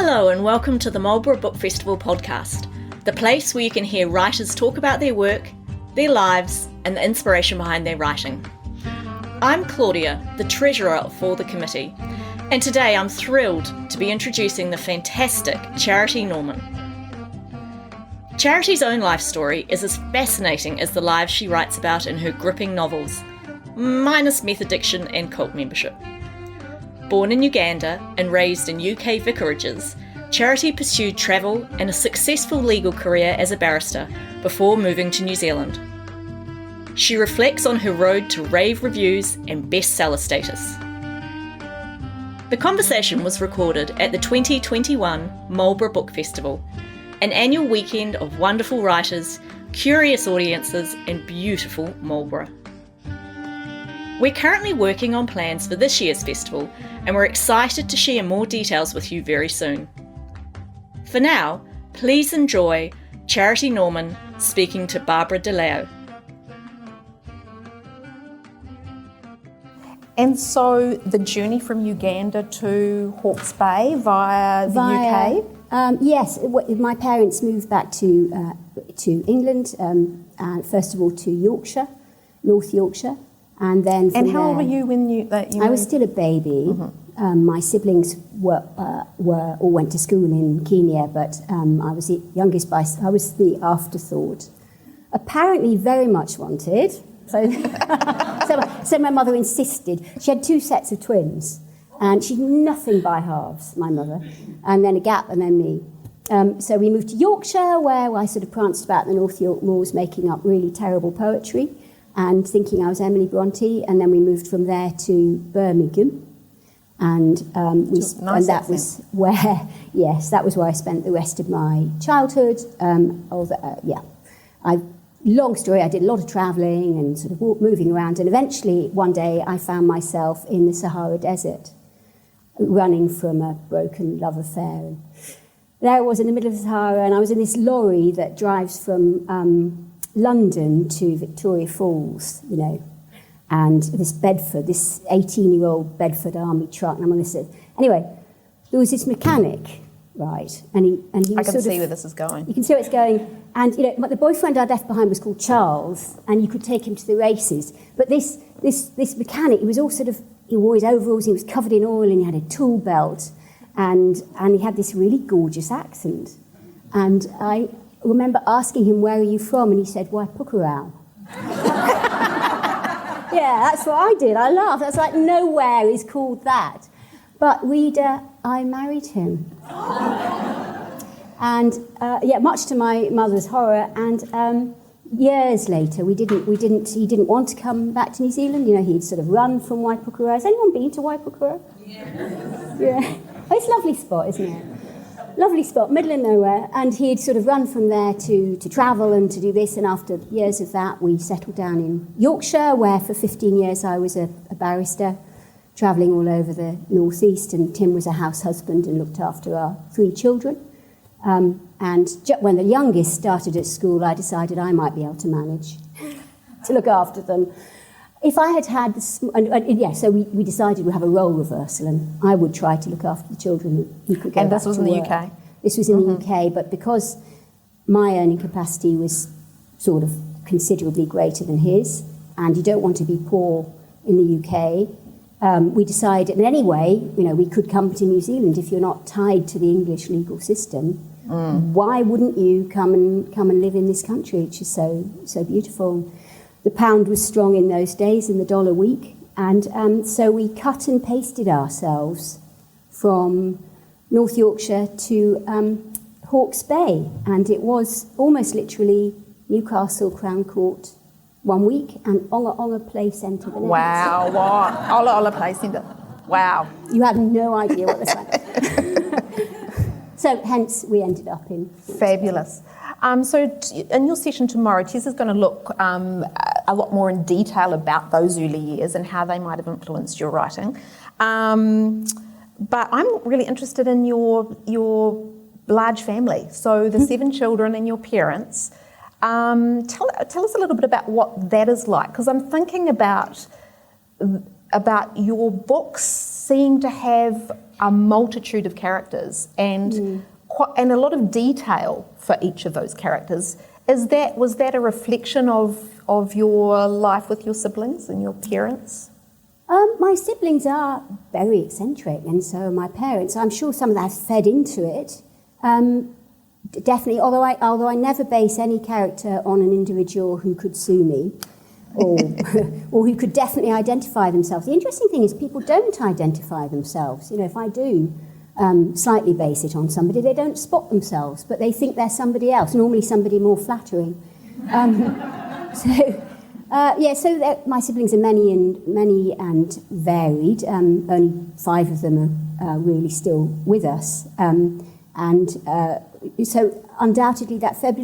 Hello and welcome to the Marlborough Book Festival podcast, the place where you can hear writers talk about their work, their lives, and the inspiration behind their writing. I'm Claudia, the treasurer for the committee, and today I'm thrilled to be introducing the fantastic Charity Norman. Charity's own life story is as fascinating as the lives she writes about in her gripping novels, minus meth addiction and cult membership. Born in Uganda and raised in UK vicarages, Charity pursued travel and a successful legal career as a barrister before moving to New Zealand. She reflects on her road to rave reviews and bestseller status. The conversation was recorded at the 2021 Marlborough Book Festival, an annual weekend of wonderful writers, curious audiences and beautiful Marlborough. We're currently working on plans for this year's festival and we're excited to share more details with you very soon. For now, please enjoy Charity Norman speaking to Barbara DeLeo. And so the journey from Uganda to Hawke's Bay via the UK? Yes, my parents moved back to England, first of all to Yorkshire, North Yorkshire. And then and how old were you when you I was still a baby. Mm-hmm. My siblings were all went to school in Kenya, but I was the youngest I was the afterthought. Apparently very much wanted. So, so my mother insisted. She had two sets of twins, and she'd nothing by halves, my mother, and then a gap, and then me. So we moved to Yorkshire, where I sort of pranced about the North York moors, making up really terrible poetry and thinking I was Emily Bronte, and then we moved from there to Birmingham, and that was where I spent the rest of my childhood. Long story. I did a lot of travelling and sort of moving around, and eventually one day I found myself in the Sahara Desert, running from a broken love affair. And there I was in the middle of the Sahara, and I was in this lorry that drives from London to Victoria Falls, and this 18-year-old Bedford Army truck, and I'm on this. Anyway, there was this mechanic, right, and he was I can see where this is going. You can see where it's going, and the boyfriend I'd left behind was called Charles, and you could take him to the races. But this mechanic, he was all he wore his overalls, he was covered in oil, and he had a tool belt, and he had this really gorgeous accent, and I remember asking him, "Where are you from?" And he said, "Waipukurau." Yeah, that's what I did. I laughed. I was like, nowhere is called that. But reader, I married him. And much to my mother's horror. And years later, he didn't want to come back to New Zealand. He'd sort of run from Waipukurau. Has anyone been to Waipukurau? Yeah. Oh, it's a lovely spot, isn't it? Lovely spot, middle of nowhere, and he'd sort of run from there to travel and to do this, and after years of that, we settled down in Yorkshire, where for 15 years I was a barrister, travelling all over the northeast, and Tim was a house husband and looked after our 3 children. And when the youngest started at school, I decided I might be able to manage to look after them. If I had this, so we decided we'd have a role reversal, and I would try to look after the children, and he could go And back this was to in the work. UK? This was in the UK, but because my earning capacity was sort of considerably greater than his, and you don't want to be poor in the UK, we decided, and anyway, we could come to New Zealand if you're not tied to the English legal system. Why wouldn't you come and live in this country, which is so beautiful? The pound was strong in those days, and the dollar weak, and so we cut and pasted ourselves from North Yorkshire to Hawke's Bay, and it was almost literally Newcastle Crown Court 1 week and Onga Onga Play Centre the next. Wow, what? Ola Ola Play Centre. Wow. You have no idea what this was. So hence we ended up in... Fabulous. So in your session tomorrow, Tess is going to look a lot more in detail about those early years and how they might have influenced your writing. But I'm really interested in your large family. So the 7 children and your parents. Tell us a little bit about what that is like, because I'm thinking about your books seem to have a multitude of characters and a lot of detail for each of those characters. Was that a reflection of your life with your siblings and your parents? My siblings are very eccentric, and so are my parents. I'm sure some of that fed into it. Definitely, although I never base any character on an individual who could sue me, or who could definitely identify themselves. The interesting thing is people don't identify themselves. If I do slightly base it on somebody, they don't spot themselves, but they think they're somebody else, normally somebody more flattering. So my siblings are many and varied. Only 5 of them are really still with us, so undoubtedly that fed.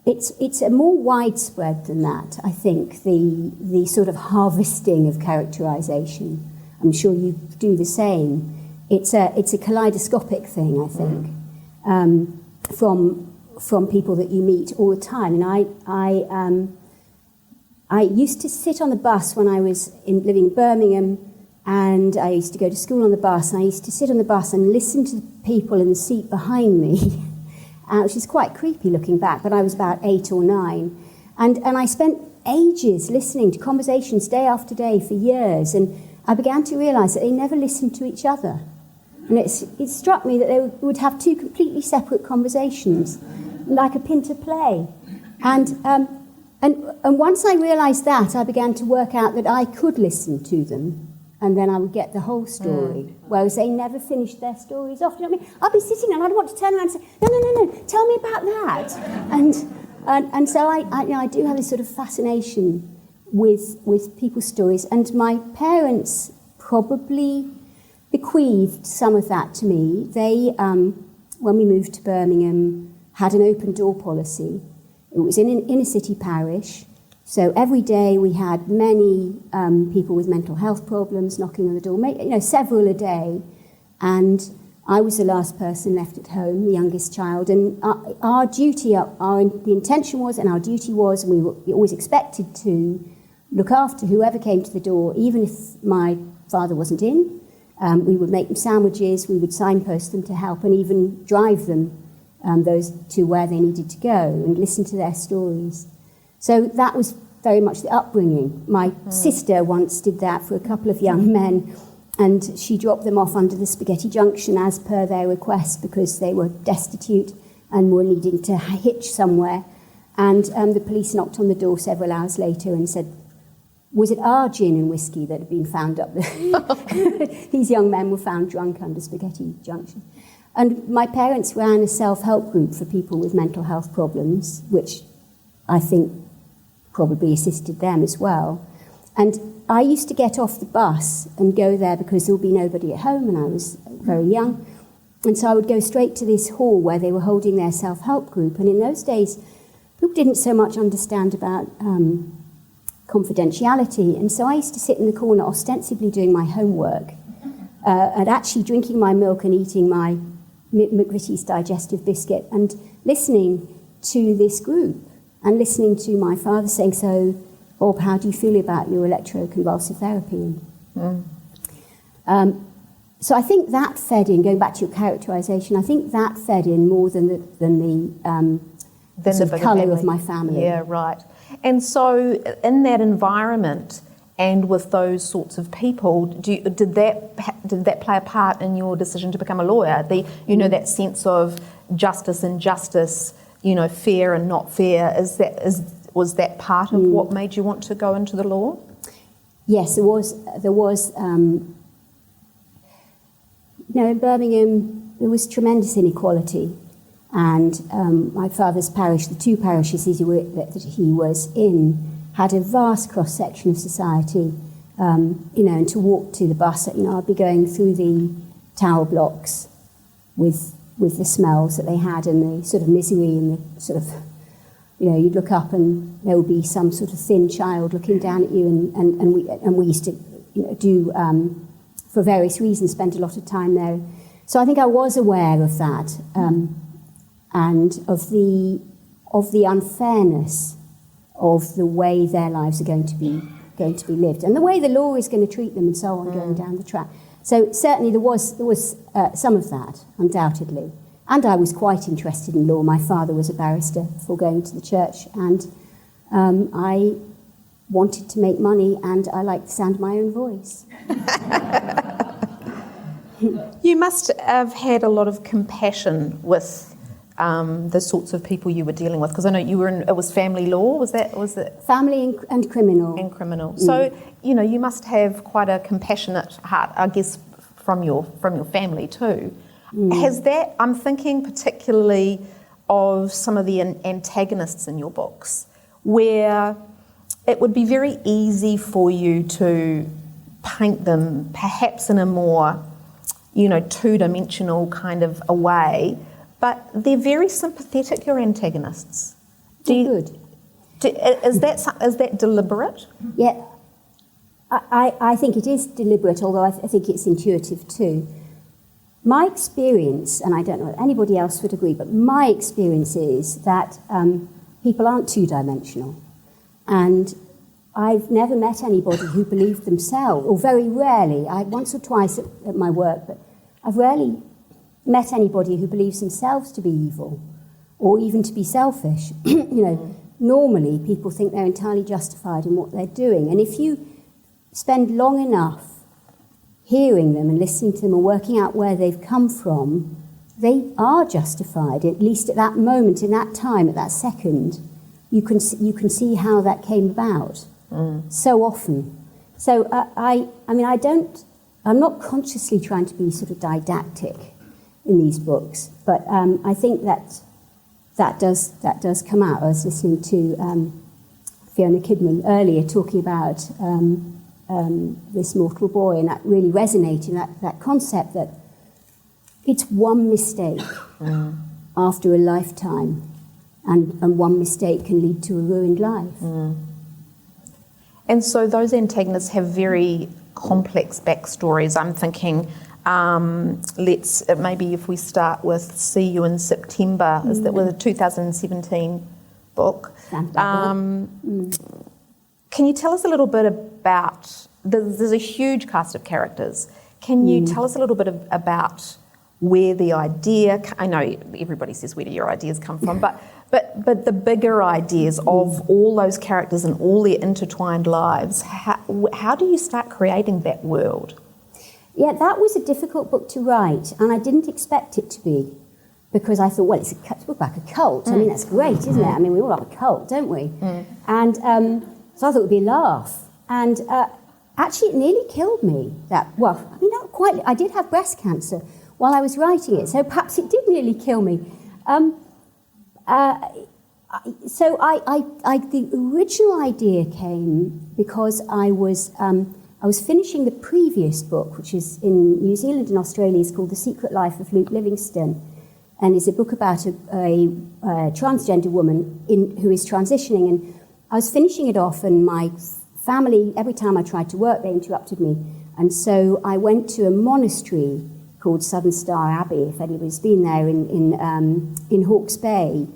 It's a more widespread than that. I think the sort of harvesting of characterization. I'm sure you do the same. It's a kaleidoscopic thing, I think, from people that you meet all the time. And I used to sit on the bus when I was living in Birmingham, and I used to go to school on the bus, and I used to sit on the bus and listen to the people in the seat behind me, which is quite creepy looking back, but I was about 8 or 9. And I spent ages listening to conversations day after day for years, and I began to realise that they never listened to each other. And it struck me that they would have 2 completely separate conversations, like a Pinter play. And once I realised that, I began to work out that I could listen to them, and then I would get the whole story, whereas they never finished their stories off. You know what I mean? I'd be sitting and I'd want to turn around and say, no, tell me about that. And so I do have this sort of fascination with people's stories, and my parents probably bequeathed some of that to me. They, when we moved to Birmingham, had an open door policy. It was in an inner city parish, so every day we had many people with mental health problems knocking on the door, several a day, and I was the last person left at home, the youngest child, and our duty, the intention was, and our duty was, and we were always expected to look after whoever came to the door, even if my father wasn't in. We would make them sandwiches, we would signpost them to help, and even drive them those to where they needed to go and listen to their stories. So that was very much the upbringing. My sister once did that for a couple of young men, and she dropped them off under the Spaghetti Junction as per their request because they were destitute and were needing to hitch somewhere. And the police knocked on the door several hours later and said, was it our gin and whiskey that had been found up there? These young men were found drunk under Spaghetti Junction. And my parents ran a self-help group for people with mental health problems, which I think probably assisted them as well. And I used to get off the bus and go there because there would be nobody at home, and I was very young. And so I would go straight to this hall where they were holding their self-help group. And in those days, people didn't so much understand about confidentiality. And so I used to sit in the corner ostensibly doing my homework and actually drinking my milk and eating my McVitie's digestive biscuit and listening to this group and listening to my father saying, so, Bob, how do you feel about your electroconvulsive therapy? So I think that fed in, going back to your characterisation, I think that fed in more than the sort of colour of my family. Yeah, right. And so in that environment and with those sorts of people, did that play a part in your decision to become a lawyer? That sense of justice and injustice, fair and not fair, was that part of what made you want to go into the law? Yes, there was. In Birmingham, there was tremendous inequality. And my father's parish, the 2 parishes that he was in, had a vast cross-section of society. And to walk to the bus, I'd be going through the tower blocks with the smells that they had and the sort of misery and the sort of, you'd look up and there would be some sort of thin child looking down at you, and we used to, do, for various reasons, spend a lot of time there. So I think I was aware of that. And of the unfairness of the way their lives are going to going to be lived, and the way the law is going to treat them, and so on, going down the track. So certainly there was some of that, undoubtedly. And I was quite interested in law. My father was a barrister before going to the church, and I wanted to make money, and I liked the sound of my own voice. You must have had a lot of compassion with the sorts of people you were dealing with, because I know you were in, it was family law, was it? Family and criminal. And criminal. So, you must have quite a compassionate heart, I guess, from your family too. Has that, I'm thinking particularly of some of the antagonists in your books, where it would be very easy for you to paint them perhaps in a more, two-dimensional kind of a way, but they're very sympathetic, your antagonists. Good. Is that deliberate? Yeah, I think it is deliberate, although I think it's intuitive too. My experience, and I don't know if anybody else would agree, but my experience is that people aren't two-dimensional. And I've never met anybody who believed themselves, or very rarely, once or twice at my work, but I've rarely met anybody who believes themselves to be evil, or even to be selfish. Normally people think they're entirely justified in what they're doing. And if you spend long enough hearing them and listening to them and working out where they've come from, they are justified, at least at that moment, in that time, at that second. You can see how that came about so often. So I'm not consciously trying to be sort of didactic in these books, but I think that does come out. I was listening to Fiona Kidman earlier talking about this mortal boy, and that really resonated, that concept that it's one mistake after a lifetime, and one mistake can lead to a ruined life. And so those antagonists have very complex backstories. I'm thinking, maybe if we start with See You in September, is that was a 2017 book. Can you tell us a little bit about, there's a huge cast of characters. Can you tell us a little bit about where the idea, I know everybody says where do your ideas come from, but the bigger ideas of all those characters and all their intertwined lives, how do you start creating that world? Yeah, that was a difficult book to write, and I didn't expect it to be, because I thought, well, it's a book about a cult. I mean, that's great, isn't it? I mean, we all have a cult, don't we? And so I thought it would be a laugh. And actually, it nearly killed me. Not quite. I did have breast cancer while I was writing it, so perhaps it did nearly kill me. So the original idea came because I was finishing the previous book, which is in New Zealand and Australia. It's called The Secret Life of Luke Livingstone, and is a book about a transgender woman who is transitioning. And I was finishing it off, and my family, every time I tried to work, they interrupted me. And so I went to a monastery called Southern Star Abbey, if anybody's been there, in Hawke's Bay.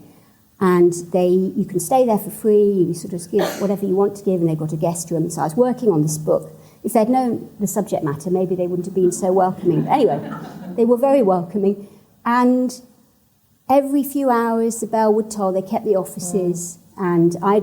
And you can stay there for free, you sort of give whatever you want to give, and they've got a guest room. So I was working on this book. If they'd known the subject matter, maybe they wouldn't have been so welcoming. But anyway, they were very welcoming. And every few hours the bell would toll. They kept the offices, and I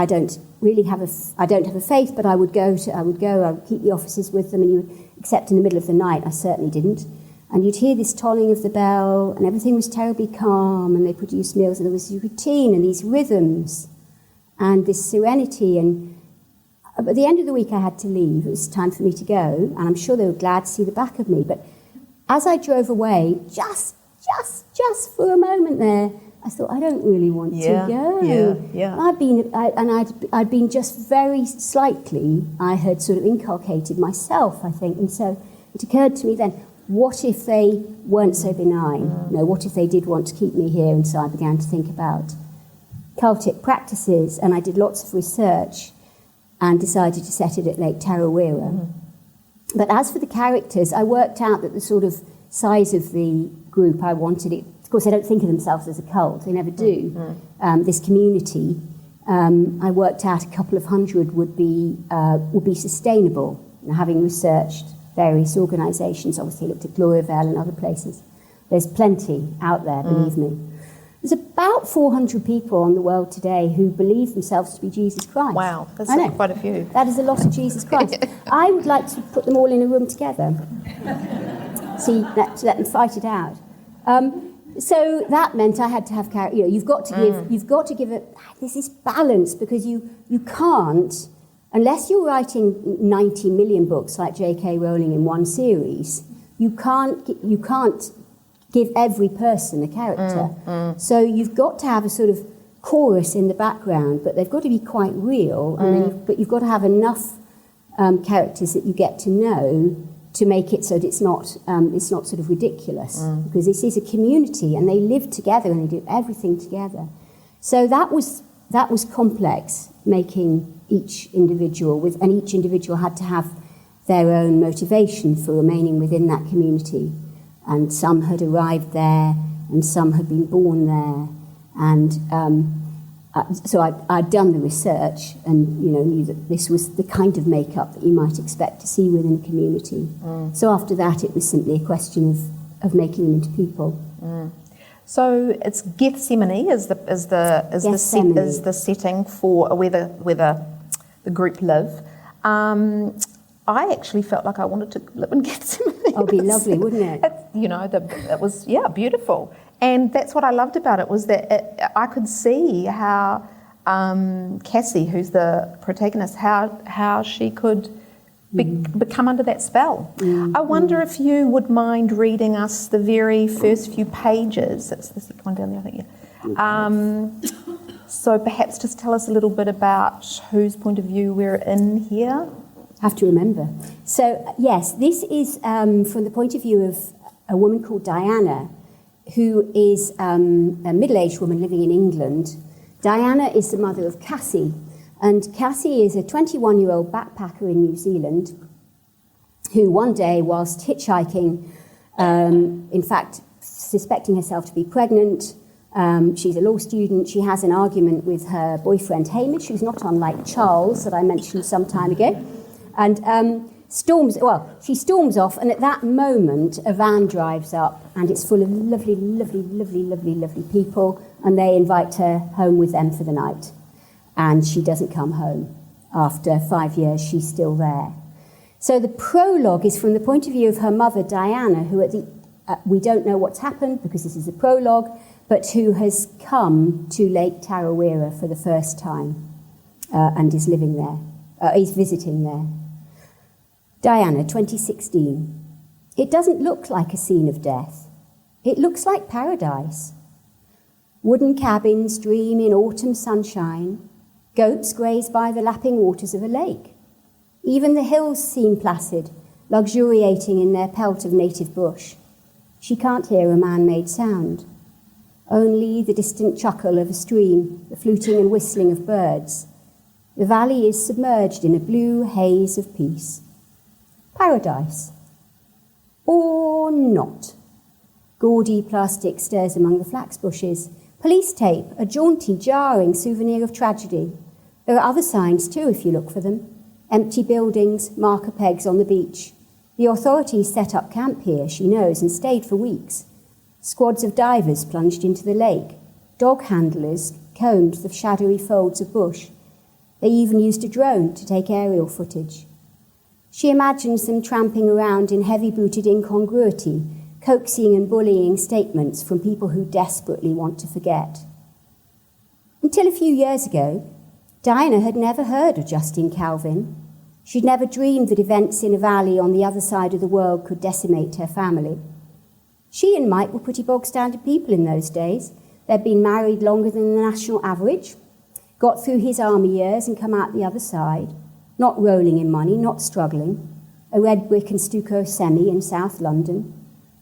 don't have a faith, but I would keep the offices with them, except in the middle of the night. I certainly didn't. And you'd hear this tolling of the bell, and everything was terribly calm, and they produced meals, and there was a routine and these rhythms and this serenity. And at the end of the week I had to leave. It was time for me to go, and I'm sure they were glad to see the back of me. But as I drove away, just for a moment there, I thought, I don't really want to go. Yeah. I'd been just very slightly, I had sort of inculcated myself, I think. And so it occurred to me then, what if they weren't so benign? What if they did want to keep me here? And so I began to think about cultic practices, and I did lots of research and decided to set it at Lake Tarawera. But as for the characters, I worked out that the sort of size of the group I wanted it. Of course, they don't think of themselves as a cult. They never do. This community I worked out a couple of hundred would be sustainable. And having researched various organisations, obviously looked at Gloriavale and other places. There's plenty out there, believe me. There's about 400 people in the world today who believe themselves to be Jesus Christ. Wow, that's quite a few. That is a lot of Jesus Christ. I would like to put them all in a room together. See, let them fight it out. So that meant I had to have character. You know, you've got to give it. There's this balance, because you can't, unless you're writing 90 million books like J.K. Rowling in one series. You can't give every person a character. So you've got to have a sort of chorus in the background, but they've got to be quite real. But you've got to have enough characters that you get to know to make it so that it's not sort of ridiculous, because this is a community and they live together and they do everything together. So that was complex, making each individual and each individual had to have their own motivation for remaining within that community. And some had arrived there, and some had been born there, and so I'd done the research, and knew that this was the kind of makeup that you might expect to see within a community. So after that, it was simply a question of making them into people. So it's Gethsemane is the setting for where the group live. I actually felt like I wanted to live in Gethsemane. Oh, it'd be lovely, wouldn't it? It was beautiful, and that's what I loved about it, was that I could see how Cassie, who's the protagonist, how she could become under that spell. I wonder if you would mind reading us the very first few pages. It's the second one down there, I think. Yeah. So perhaps just tell us a little bit about whose point of view we're in here. Have to remember. So, yes, this is from the point of view of a woman called Diana, who is a middle-aged woman living in England. Diana is the mother of Cassie, and Cassie is a 21-year-old backpacker in New Zealand who one day, whilst hitchhiking, in fact, suspecting herself to be pregnant, she's a law student, she has an argument with her boyfriend Hamish, who's not unlike Charles that I mentioned some time ago. And she storms off, and at that moment, a van drives up, and it's full of lovely, lovely, lovely, lovely, lovely people, and they invite her home with them for the night. And she doesn't come home. After 5 years, she's still there. So the prologue is from the point of view of her mother, Diana, who we don't know what's happened, because this is a prologue, but who has come to Lake Tarawera for the first time and is living there, is visiting there. Diana, 2016. It doesn't look like a scene of death. It looks like paradise. Wooden cabins dream in autumn sunshine. Goats graze by the lapping waters of a lake. Even the hills seem placid, luxuriating in their pelt of native bush. She can't hear a man-made sound. Only the distant chuckle of a stream, the fluting and whistling of birds. The valley is submerged in a blue haze of peace. Paradise. Or not. Gaudy plastic stirs among the flax bushes. Police tape, a jaunty, jarring souvenir of tragedy. There are other signs too, if you look for them. Empty buildings, marker pegs on the beach. The authorities set up camp here, she knows, and stayed for weeks. Squads of divers plunged into the lake. Dog handlers combed the shadowy folds of bush. They even used a drone to take aerial footage. She imagines them tramping around in heavy-booted incongruity, coaxing and bullying statements from people who desperately want to forget. Until a few years ago, Diana had never heard of Justine Calvin. She'd never dreamed that events in a valley on the other side of the world could decimate her family. She and Mike were pretty bog-standard people in those days. They'd been married longer than the national average, got through his army years and come out the other side, not rolling in money, not struggling, a red brick and stucco semi in South London.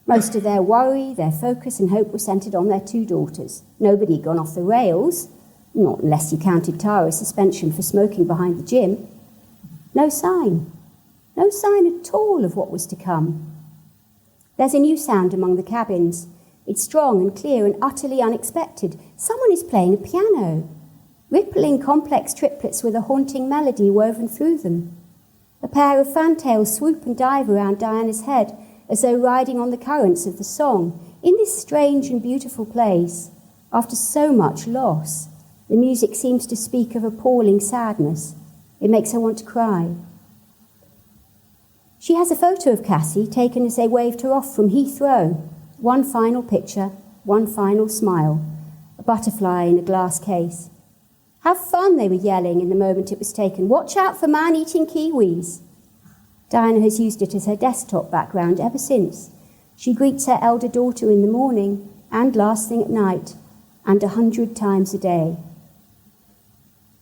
Most of their worry, their focus and hope were centred on their 2 daughters. Nobody had gone off the rails, not unless you counted Tara's suspension for smoking behind the gym. No sign at all of what was to come. There's a new sound among the cabins. It's strong and clear and utterly unexpected. Someone is playing a piano. rippling complex triplets with a haunting melody woven through them. A pair of fantails swoop and dive around Diana's head as though riding on the currents of the song. In this strange and beautiful place, after so much loss, the music seems to speak of appalling sadness. It makes her want to cry. She has a photo of Cassie taken as they waved her off from Heathrow. One final picture, one final smile, a butterfly in a glass case. How fun they were yelling in the moment it was taken. Watch out for man-eating kiwis. Diana has used it as her desktop background ever since. She greets her elder daughter in the morning and last thing at night, and 100 times a day.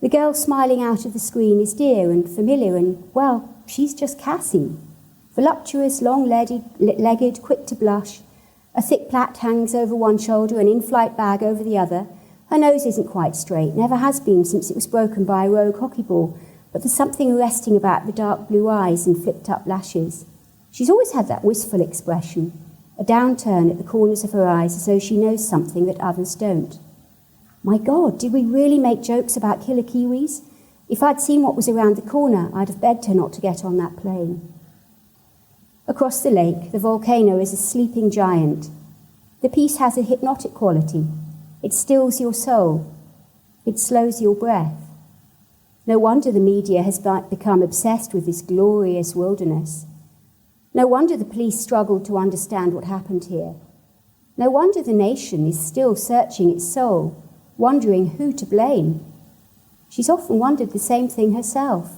The girl smiling out of the screen is dear and familiar and, well, she's just Cassie. Voluptuous, long-legged, quick to blush. A thick plait hangs over one shoulder, an in-flight bag over the other. Her nose isn't quite straight, never has been since it was broken by a rogue hockey ball, but there's something arresting about the dark blue eyes and flipped-up lashes. She's always had that wistful expression, a downturn at the corners of her eyes as though she knows something that others don't. My God, did we really make jokes about killer kiwis? If I'd seen what was around the corner, I'd have begged her not to get on that plane. Across the lake, the volcano is a sleeping giant. The piece has a hypnotic quality. It stills your soul. It slows your breath. No wonder the media has become obsessed with this glorious wilderness. No wonder the police struggled to understand what happened here. No wonder the nation is still searching its soul, wondering who to blame. She's often wondered the same thing herself.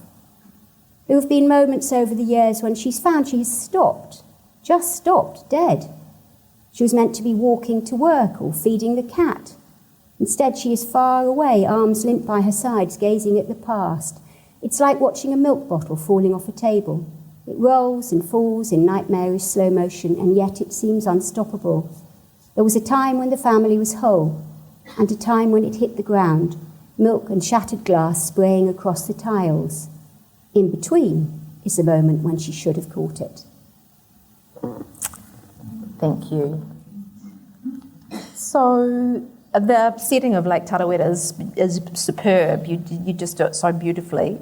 There have been moments over the years when she's found she has stopped, just stopped, dead. She was meant to be walking to work or feeding the cat. Instead, she is far away, arms limp by her sides, gazing at the past. It's like watching a milk bottle falling off a table. It rolls and falls in nightmarish slow motion, and yet it seems unstoppable. There was a time when the family was whole, and a time when it hit the ground, milk and shattered glass spraying across the tiles. In between is the moment when she should have caught it. Thank you. So the setting of Lake Tarawera is superb. You just do it so beautifully.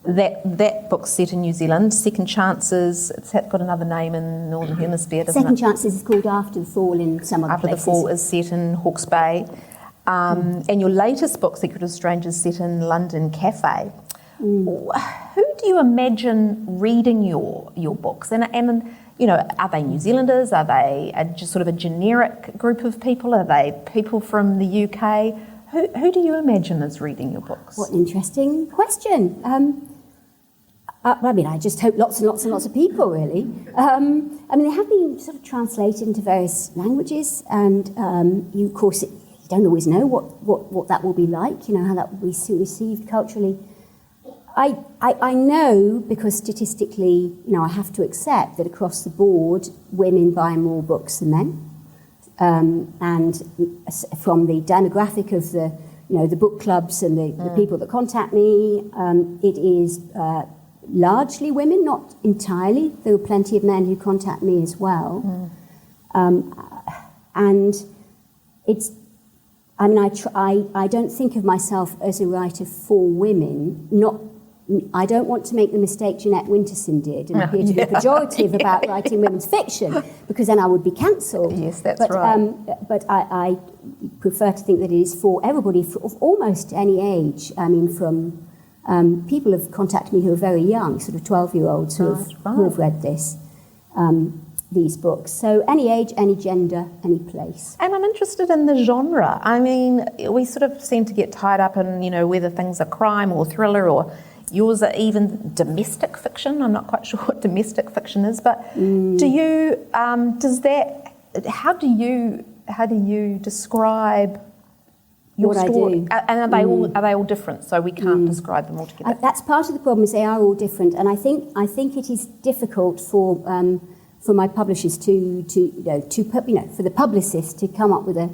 That book's set in New Zealand. Second Chances, it's got another name in the Northern Hemisphere, doesn't Second it? Chances is called After the Fall in some other places. After the Fall is set in Hawke's Bay. And your latest book, Secret of Strangers, set in London Cafe. Who do you imagine reading your books? And you know, are they New Zealanders? Are they just sort of a generic group of people? Are they people from the UK? Who do you imagine is reading your books? What an interesting question. I mean, I just hope lots and lots and lots of people, really. I mean, they have been sort of translated into various languages, and you, of course, you don't always know what that will be like, you know, how that will be received culturally. I know, because statistically, you know, I have to accept that across the board, women buy more books than men. And from the demographic of the, you know, the book clubs and the people that contact me, it is largely women, not entirely. There are plenty of men who contact me as well. And it's, I mean, I don't think of myself as a writer for women, I don't want to make the mistake Jeanette Winterson did and appear to be pejorative about writing women's fiction, because then I would be cancelled. Yes, that's right. But I prefer to think that it is for everybody of almost any age. I mean, from people have contacted me who are very young, sort of 12-year-olds who have read these books. So any age, any gender, any place. And I'm interested in the genre. I mean, we sort of seem to get tied up in, you know, whether things are crime or thriller, or yours are even domestic fiction. I'm not quite sure what domestic fiction is, but do you, how do you describe your story? And are they all different? So we can't describe them all together. That's part of the problem, is they are all different, and I think it is difficult for my publishers to for the publicist to come up with a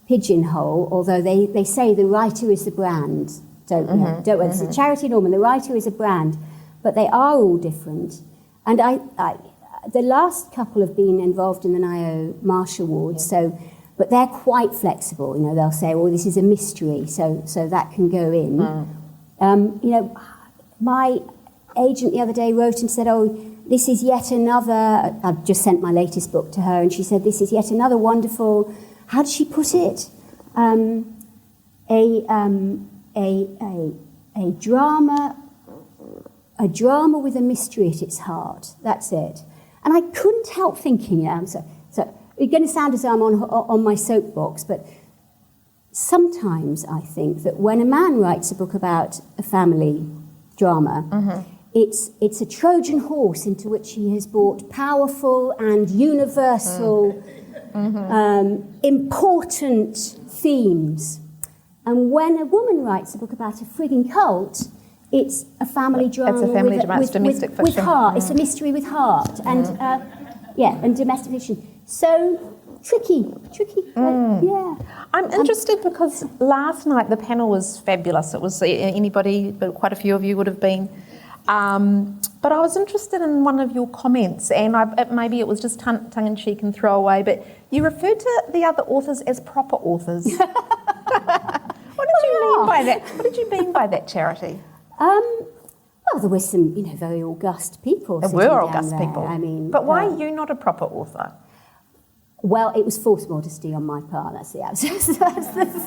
pigeonhole. Although they say the writer is the brand. Don't whether it's a charity norm, and the writer is a brand, but they are all different. And I the last couple have been involved in the NIO Marsh Awards, so but they're quite flexible. You know, they'll say, "Oh, this is a mystery," so that can go in. You know, my agent the other day wrote and said, "Oh, this is yet another." I've just sent my latest book to her, and she said, "This is yet another wonderful." How did she put it? A drama with a mystery at its heart. That's it. And I couldn't help thinking, so it's going to sound as though I'm on my soapbox, but sometimes I think that when a man writes a book about a family drama, it's a Trojan horse into which he has brought powerful and universal, important themes. And when a woman writes a book about a frigging cult, it's a family drama. It's a family drama. It's domestic fiction. With heart. It's a mystery with heart. And and domestic fiction. So tricky. Yeah. I'm interested because last night the panel was fabulous. It was anybody, but quite a few of you would have been. But I was interested in one of your comments, and maybe it was just tongue-in-cheek and throwaway, but you referred to the other authors as proper authors. What did you mean by that? What did you mean by that, Charity? Well, there were some, very august people. There were august people. I mean, but why are you not a proper author? Well, it was false modesty on my part. That's the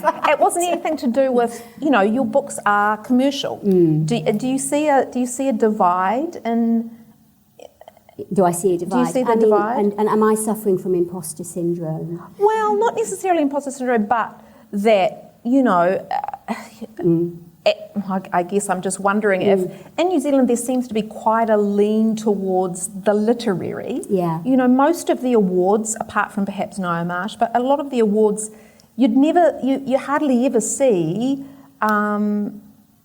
fact. It wasn't anything to do with, your books are commercial. Do you see a divide in? Do I see a divide? Do you see the divide? And am I suffering from imposter syndrome? Well, not necessarily imposter syndrome, but that I guess I'm just wondering if in New Zealand there seems to be quite a lean towards the literary. Yeah. Most of the awards, apart from perhaps No Homage, but a lot of the awards you hardly ever see.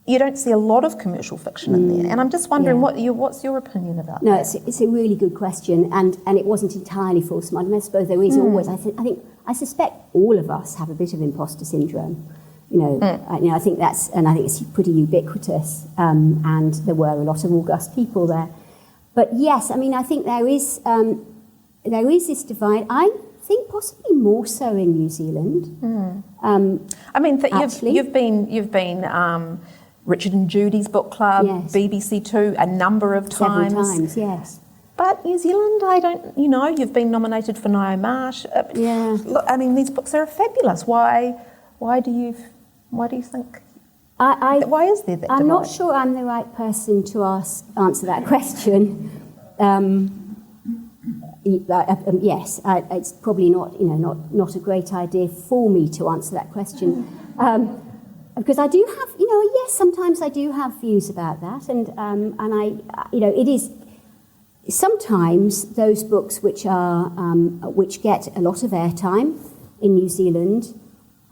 You don't see a lot of commercial fiction in there, and I'm just wondering what's your opinion about that? No, it's a really good question, and it wasn't entirely false modesty. I suppose there is always. I suspect all of us have a bit of imposter syndrome. I think it's pretty ubiquitous, and there were a lot of august people there. But yes, I think there is this divide. I think possibly more so in New Zealand. You've been Richard and Judy's book club, yes. BBC Two, a number of times. Several times, yes. But New Zealand, I don't. You've been nominated for No Homage. Look, these books are fabulous. Why do you think? Why is there that I'm divide? not sure I'm the right person to answer that question. Yes, it's probably not a great idea for me to answer that question, because I do have, yes, sometimes I do have views about that, and it is sometimes those books which get a lot of airtime in New Zealand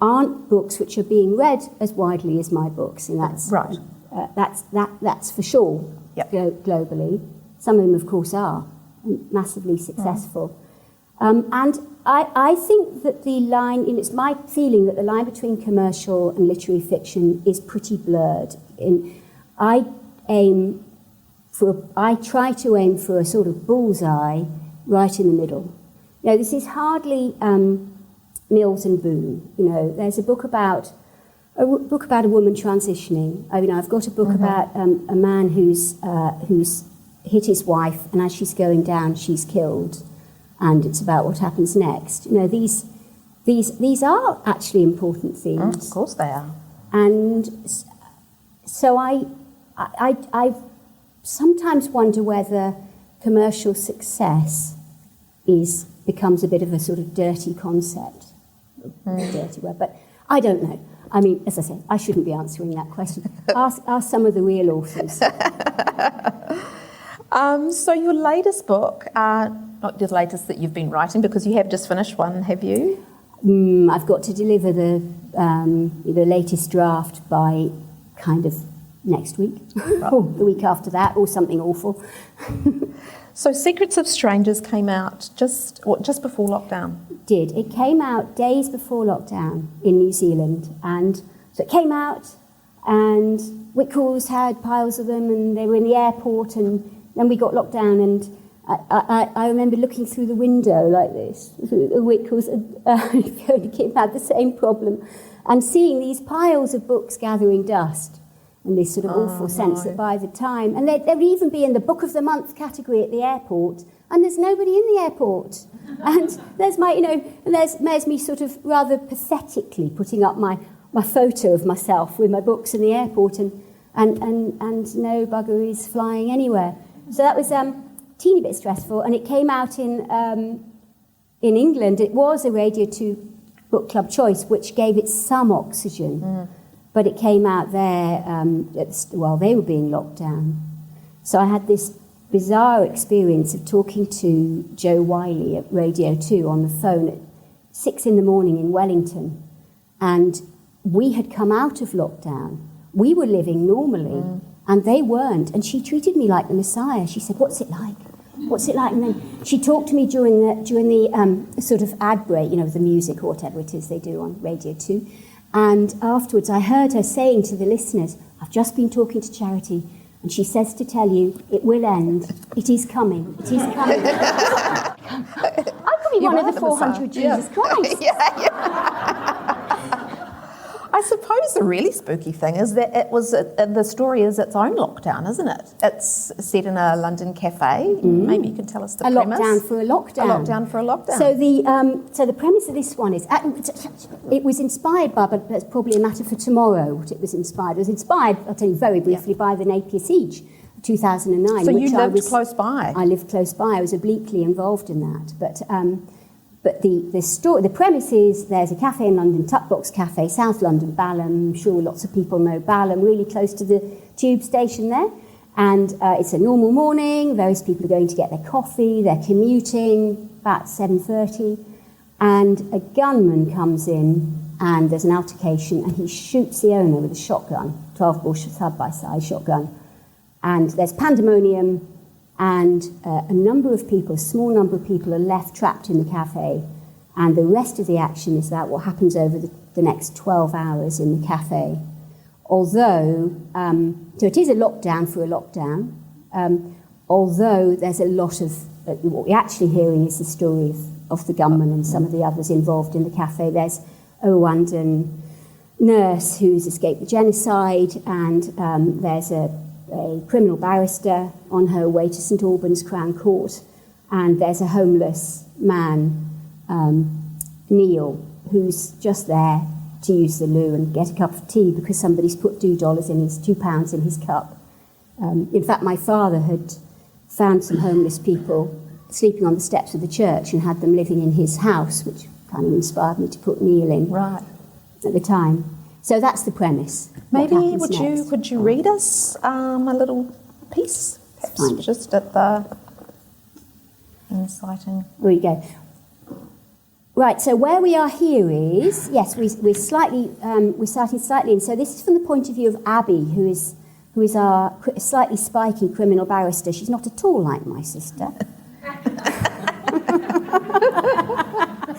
aren't books which are being read as widely as my books, and that's right. That's for sure. Yep. Globally, some of them, of course, are massively successful. And I think that the line, it's my feeling that the line between commercial and literary fiction is pretty blurred. I try to aim for a sort of bullseye right in the middle. Now, this is hardly Mills and Boon. There's a book about a woman transitioning. I've got a book about a man who's hit his wife, and as she's going down, she's killed, and it's about what happens next. These are actually important themes. Of course, they are. And so I sometimes wonder whether commercial success becomes a bit of a sort of dirty concept, dirty word. But I don't know. As I say, I shouldn't be answering that question. Ask some of the real authors. So your latest book, not the latest that you've been writing, because you have just finished one, have you? I've got to deliver the latest draft by kind of next week, or the week after that, or something awful. So Secrets of Strangers came out just before lockdown? It came out days before lockdown in New Zealand, and so it came out, and Wickles had piles of them, and they were in the airport, and then we got locked down, and I remember looking through the window like this, because Kim had the same problem, and seeing these piles of books gathering dust, and this sort of awful sense that by the time, and they'd even be in the Book of the Month category at the airport, and there's nobody in the airport. And there's there's me sort of rather pathetically putting up my photo of myself with my books in the airport, and no bugger is flying anywhere. So that was teeny bit stressful, and it came out in England. It was a Radio 2 book club choice, which gave it some oxygen, but it came out there while they were being locked down. So I had this bizarre experience of talking to Joe Wiley at Radio 2 on the phone at 6 a.m. in Wellington, and we had come out of lockdown. We were living normally, and they weren't. And she treated me like the Messiah. She said, "What's it like? What's it like?" And then she talked to me during the sort of ad break, the music or whatever it is they do on Radio 2. And afterwards, I heard her saying to the listeners, "I've just been talking to Charity, and she says to tell you, it will end. It is coming. It is coming." I could be one of the 400 Jesus Christ. I suppose the really spooky thing is that the story is its own lockdown, isn't it? It's set in a London cafe. Maybe you can tell us the premise. A lockdown for a lockdown. A lockdown for a lockdown. So the premise of this one is, it was inspired by, but that's probably a matter for tomorrow, what it was inspired. It was inspired, I'll tell you very briefly, by the Napier Siege, 2009. So you lived close by? I lived close by. I was obliquely involved in that. But the premise is there's a cafe in London, Tuckbox Cafe, South London, Balham. I'm sure lots of people know Balham, really close to the tube station there. And it's a normal morning. Various people are going to get their coffee. They're commuting about 7:30. And a gunman comes in, and there's an altercation, and he shoots the owner with a shotgun, 12-bore side-by-side shotgun. And there's pandemonium. And a number of people, a small number of people, are left trapped in the cafe. And the rest of the action is about what happens over the next 12 hours in the cafe. Although, so it is a lockdown for a lockdown, although there's a lot of, what we're actually hearing is the story of the gunman and some of the others involved in the cafe. There's a Rwandan nurse who's escaped the genocide, and there's a criminal barrister on her way to St Albans Crown Court, and there's a homeless man, Neil, who's just there to use the loo and get a cup of tea because somebody's put £2 in his cup. In fact, my father had found some homeless people sleeping on the steps of the church and had them living in his house, which kind of inspired me to put Neil in at the time. So that's the premise. Maybe would you read us a little piece? Perhaps just at the inciting. There you go. Right. So where we are here is we're starting slightly in. So this is from the point of view of Abby, who is our slightly spiky criminal barrister. She's not at all like my sister.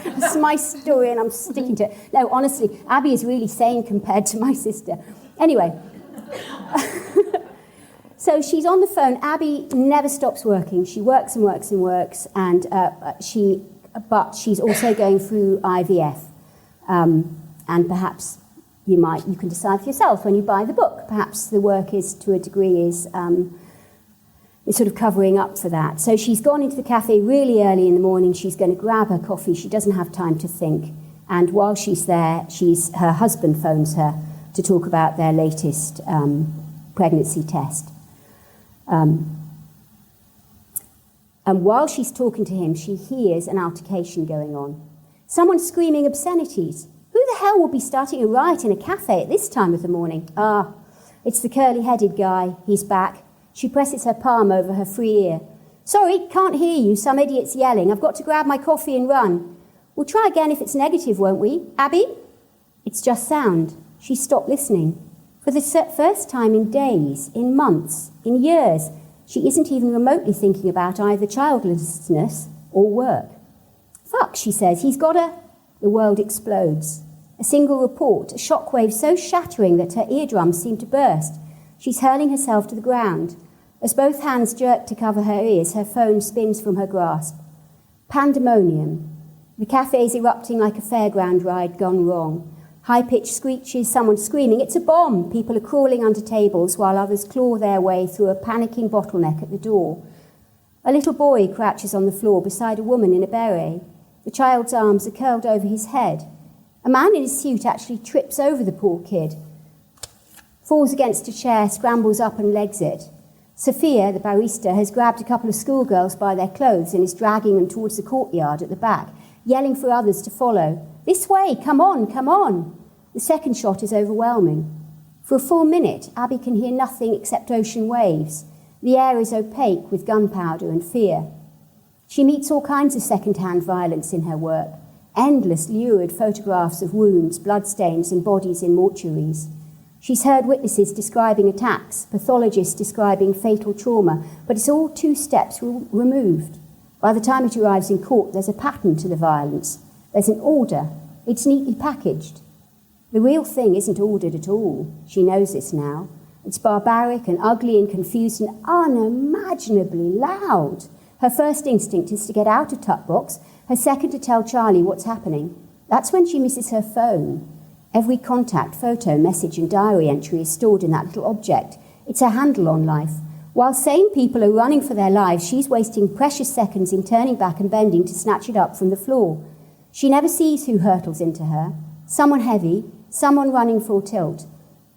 It's my story and I'm sticking to it. No, honestly, Abby is really sane compared to my sister. Anyway, so she's on the phone. Abby never stops working. She works and works and works, and but she's also going through IVF. And perhaps you can decide for yourself when you buy the book. Perhaps the work is, to a degree, is sort of covering up for that. So she's gone into the cafe really early in the morning. She's going to grab her coffee. She doesn't have time to think. And while she's there, her husband phones her to talk about their latest pregnancy test. And while she's talking to him, she hears an altercation going on. Someone's screaming obscenities. Who the hell would be starting a riot in a cafe at this time of the morning? It's the curly-headed guy. He's back. She presses her palm over her free ear. Sorry, can't hear you. Some idiot's yelling. I've got to grab my coffee and run. We'll try again if it's negative, won't we? Abby? It's just sound. She stopped listening. For the first time in days, in months, in years, she isn't even remotely thinking about either childlessness or work. Fuck, she says. He's got a... The world explodes. A single report, a shockwave so shattering that her eardrums seem to burst. She's hurling herself to the ground. As both hands jerk to cover her ears, her phone spins from her grasp. Pandemonium. The cafe's erupting like a fairground ride gone wrong. High-pitched screeches, someone screaming, "It's a bomb!" People are crawling under tables while others claw their way through a panicking bottleneck at the door. A little boy crouches on the floor beside a woman in a beret. The child's arms are curled over his head. A man in a suit actually trips over the poor kid, falls against a chair, scrambles up and legs it. Sophia, the barista, has grabbed a couple of schoolgirls by their clothes and is dragging them towards the courtyard at the back, yelling for others to follow. "This way, come on, come on." The second shot is overwhelming. For a full minute, Abby can hear nothing except ocean waves. The air is opaque with gunpowder and fear. She meets all kinds of second-hand violence in her work. Endless lurid photographs of wounds, bloodstains and bodies in mortuaries. She's heard witnesses describing attacks, pathologists describing fatal trauma, but it's all 2 steps removed. By the time it arrives in court, there's a pattern to the violence. There's an order. It's neatly packaged. The real thing isn't ordered at all. She knows this now. It's barbaric and ugly and confused and unimaginably loud. Her first instinct is to get out of Tuck Box, her second to tell Charlie what's happening. That's when she misses her phone. Every contact, photo, message and diary entry is stored in that little object. It's her handle on life. While sane people are running for their lives, she's wasting precious seconds in turning back and bending to snatch it up from the floor. She never sees who hurtles into her. Someone heavy, someone running full tilt.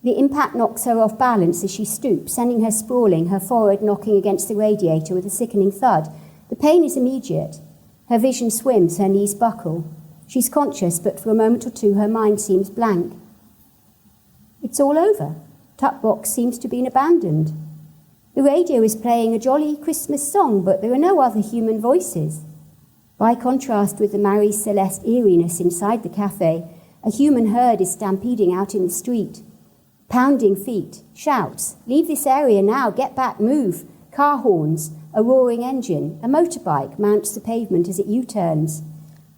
The impact knocks her off balance as she stoops, sending her sprawling, her forehead knocking against the radiator with a sickening thud. The pain is immediate. Her vision swims, her knees buckle. She's conscious, but for a moment or two her mind seems blank. It's all over. Tuck Box seems to have been abandoned. The radio is playing a jolly Christmas song, but there are no other human voices. By contrast with the Marie Celeste eeriness inside the cafe, a human herd is stampeding out in the street. Pounding feet, shouts, "Leave this area now, get back, move." Car horns, a roaring engine, a motorbike mounts the pavement as it U-turns.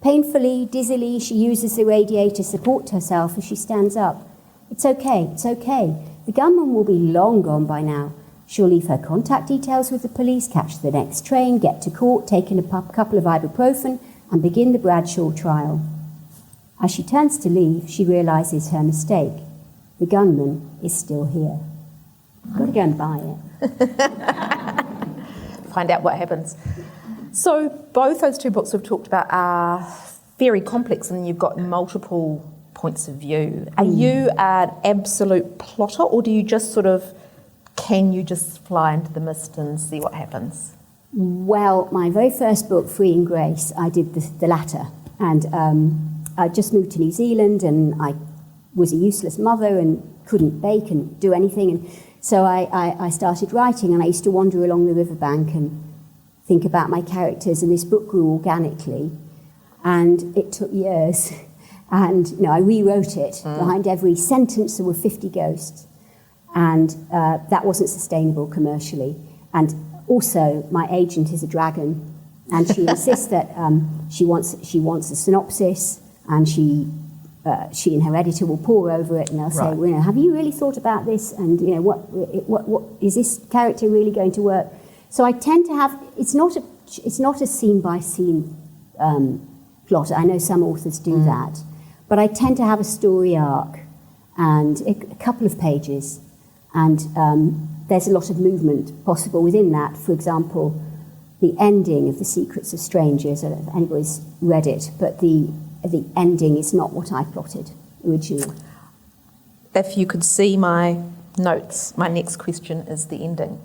Painfully, dizzily, she uses the radiator to support herself as she stands up. It's okay, it's okay. The gunman will be long gone by now. She'll leave her contact details with the police, catch the next train, get to court, take in a couple of ibuprofen, and begin the Bradshaw trial. As she turns to leave, she realises her mistake. The gunman is still here. I've got to go and buy it. Find out what happens. So both those 2 books we've talked about are very complex and you've got multiple points of view. Are you an absolute plotter or do you just can you just fly into the mist and see what happens? Well, my very first book, Free and Grace, I did the latter. And I just moved to New Zealand and I was a useless mother and couldn't bake and do anything. And so I started writing and I used to wander along the riverbank and think about my characters, and this book grew organically. And it took years. And I rewrote it. Behind every sentence there were 50 ghosts. And that wasn't sustainable commercially. And also, my agent is a dragon, and she insists that she wants a synopsis, and she and her editor will pore over it, and they'll say, well, have you really thought about this? And what is this character really going to work? So I tend to have it's not a scene by scene plot. I know some authors do that, but I tend to have a story arc and a couple of pages, and there's a lot of movement possible within that. For example, the ending of The Secrets of Strangers. I don't know if anybody's read it, but the ending is not what I plotted originally. If you could see my notes, my next question is the ending.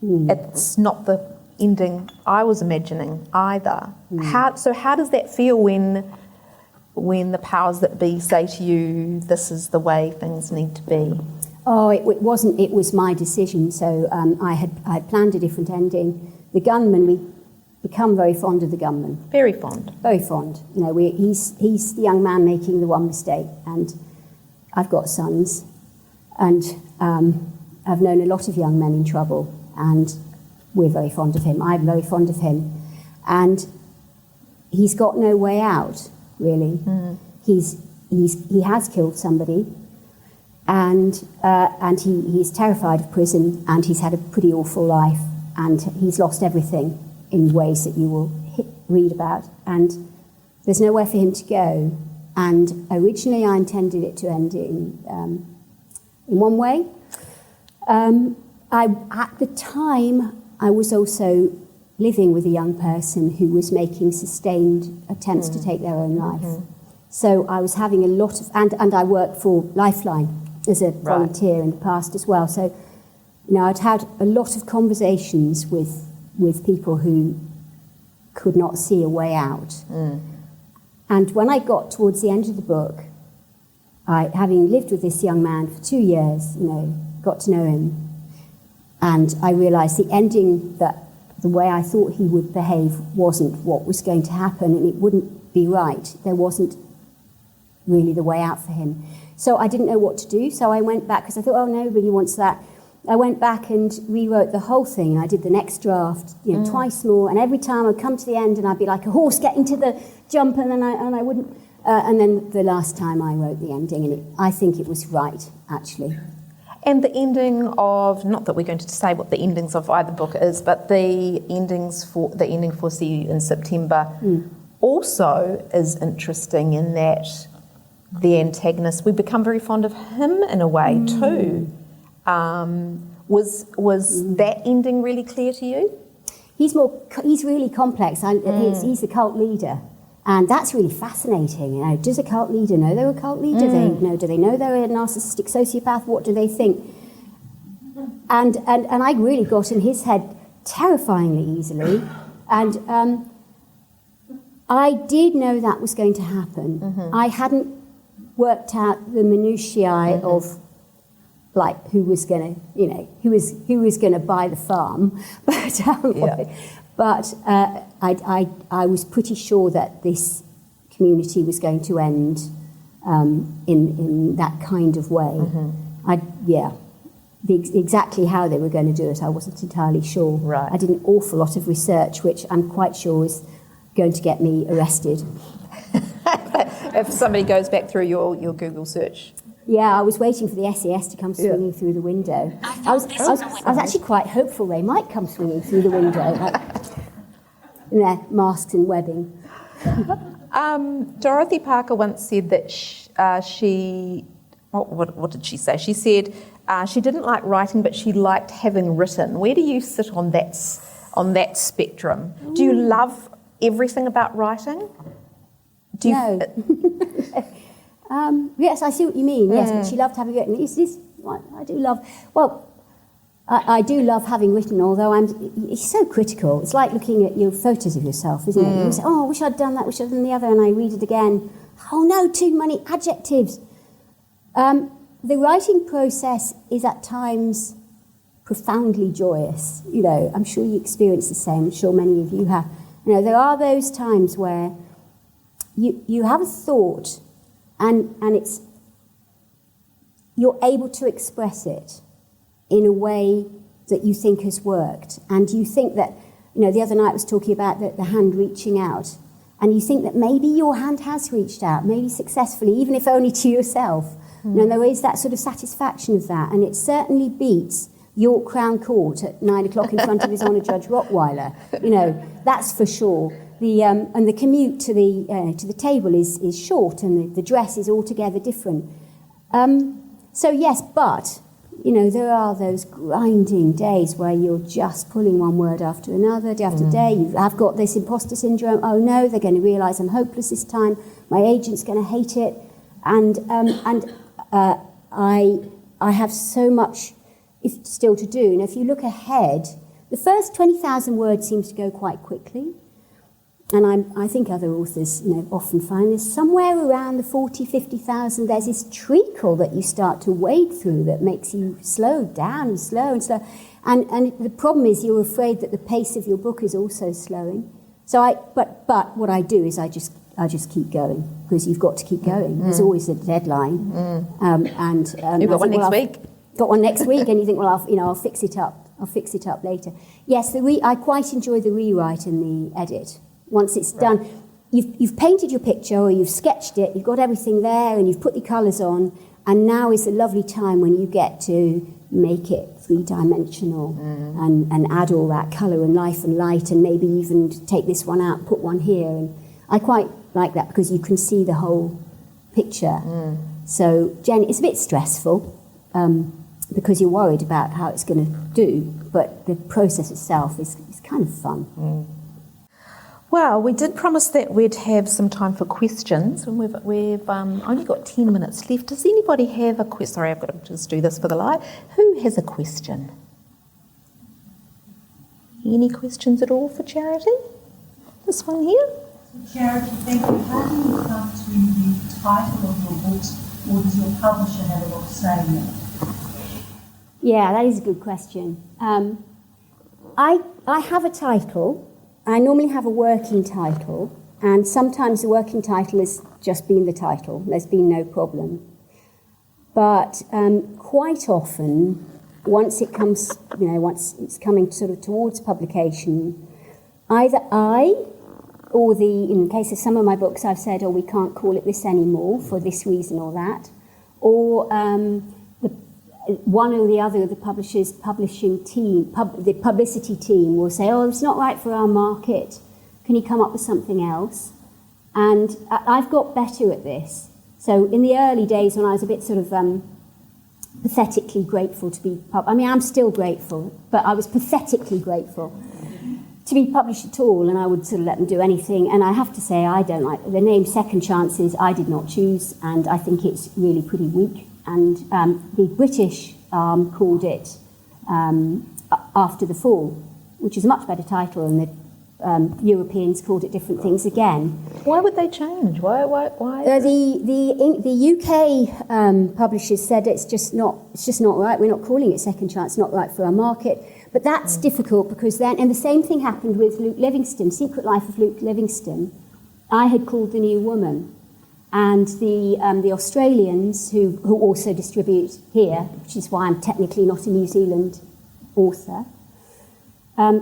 It's not the ending I was imagining either. How does that feel when the powers that be say to you, this is the way things need to be? Oh, it wasn't. It was my decision. So I had planned a different ending. The gunman, we become very fond of the gunman. Very fond. Very fond. He's the young man making the one mistake, and I've got sons, and I've known a lot of young men in trouble, and we're very fond of him. I'm very fond of him, and he's got no way out, really. He has killed somebody. and he's terrified of prison, and he's had a pretty awful life, and he's lost everything in ways that you will read about, and there's nowhere for him to go. And originally I intended it to end in one way. At the time, I was also living with a young person who was making sustained attempts to take their own life. So I was having a lot of, and I worked for Lifeline as a volunteer in the past as well. So, I'd had a lot of conversations with people who could not see a way out. And when I got towards the end of the book, having lived with this young man for 2 years, got to know him, and I realised the ending, that the way I thought he would behave wasn't what was going to happen, and it wouldn't be right. There wasn't really the way out for him. So I didn't know what to do, so I went back, because I thought, oh, nobody wants that. I went back and rewrote the whole thing, and I did the next draft, twice more, and every time I'd come to the end and I'd be like a horse getting to the jump, and then I wouldn't. And then the last time I wrote the ending, and I think it was right, actually. And the ending of, not that we're going to say what the endings of either book is, but the ending for See You in September also is interesting in that the antagonist, we become very fond of him in a way too. Was that ending really clear to you? He's really complex. He's the cult leader. And that's really fascinating. Does a cult leader know they're a cult leader? Do they know they're a narcissistic sociopath? What do they think? And I really got in his head terrifyingly easily. And I did know that was going to happen. I hadn't worked out the minutiae of who was going to, who was going to buy the farm, but I was pretty sure that this community was going to end in that kind of way. Exactly how they were going to do it, I wasn't entirely sure. Right. I did an awful lot of research, which I'm quite sure is going to get me arrested. If somebody goes back through your Google search. Yeah, I was waiting for the SAS to come swinging through the window. I was actually quite hopeful they might come swinging through the window, in their masks and webbing. Dorothy Parker once said that she what did she say? She said she didn't like writing, but she liked having written. Where do you sit on that spectrum? Do you love everything about writing? No. Yes, I see what you mean. Yes, but she loved having written. I do love. Well, I do love having written. Although it's so critical. It's like looking at your photos of yourself, isn't it? You say, "Oh, I wish I'd done that. Wish I'd done the other," and I read it again. Oh no, too many adjectives. The writing process is at times profoundly joyous. I'm sure you experience the same. I'm sure many of you have. There are those times where you have a thought. And you're able to express it in a way that you think has worked. And you think that, the other night I was talking about the hand reaching out. And you think that maybe your hand has reached out, maybe successfully, even if only to yourself. There is that sort of satisfaction of that. And it certainly beats York Crown Court at 9 o'clock in front of His Honour Judge Rottweiler. That's for sure. And the commute to the table is short, and the dress is altogether different. So yes, but there are those grinding days where you're just pulling one word after another, day after day. I've got this imposter syndrome. Oh no, they're going to realise I'm hopeless this time. My agent's going to hate it, and I have so much still to do. And if you look ahead, the first 20,000 words seems to go quite quickly. And I think other authors often find this. Somewhere around the 40, 50,000, there's this treacle that you start to wade through that makes you slow down and slow and slow. And the problem is you're afraid that the pace of your book is also slowing. But what I do is I just keep going, because you've got to keep going. There's always a deadline. You've got one next week. Got one next week, and you think, well, I'll fix it up. I'll fix it up later. Yes, I quite enjoy the rewrite and the edit. Once it's done, you've painted your picture, or you've sketched it, you've got everything there, and you've put your colours on, And now is a lovely time when you get to make it three-dimensional and add all that colour and life and light, and maybe even take this one out, put one here. And I quite like that because you can see the whole picture. So, Jen, it's a bit stressful because you're worried about how it's going to do, but the process itself is kind of fun. Well, we did promise that we'd have some time for questions, and we've only got 10 minutes left. Does anybody have a question? Sorry, I've got to just do this for the live. Who has a question? Any questions at all for Charity? This one here? Charity, thank you. How do you come to the title of your books, or does your publisher have a lot of say in it? Yeah, that is a good question. I have a title. I normally have a working title, and sometimes the working title has just been the title. There's been no problem. But quite often, once it comes, once it's coming sort of towards publication, either I or in the case of some of my books, I've said, we can't call it this anymore for this reason or that, or one or the other of the publishers' publishing team, the publicity team will say, it's not right for our market. Can you come up with something else? And I've got better at this. So in the early days when I was a bit sort of pathetically grateful to be I'm still grateful, but I was pathetically grateful to be published at all, and I would sort of let them do anything. And I have to say, I don't like the name Second Chances. I did not choose, and I think it's really pretty weak. And the British called it After the Fall, which is a much better title, and the Europeans called it different things again. Why would they change? Why? The UK publishers said it's just not right. We're not calling it Second Chance. Not right for our market. But that's difficult because then, and the same thing happened with Luke Livingstone, Secret Life of Luke Livingstone. I had called The New Woman. And the Australians, who also distribute here, which is why I'm technically not a New Zealand author,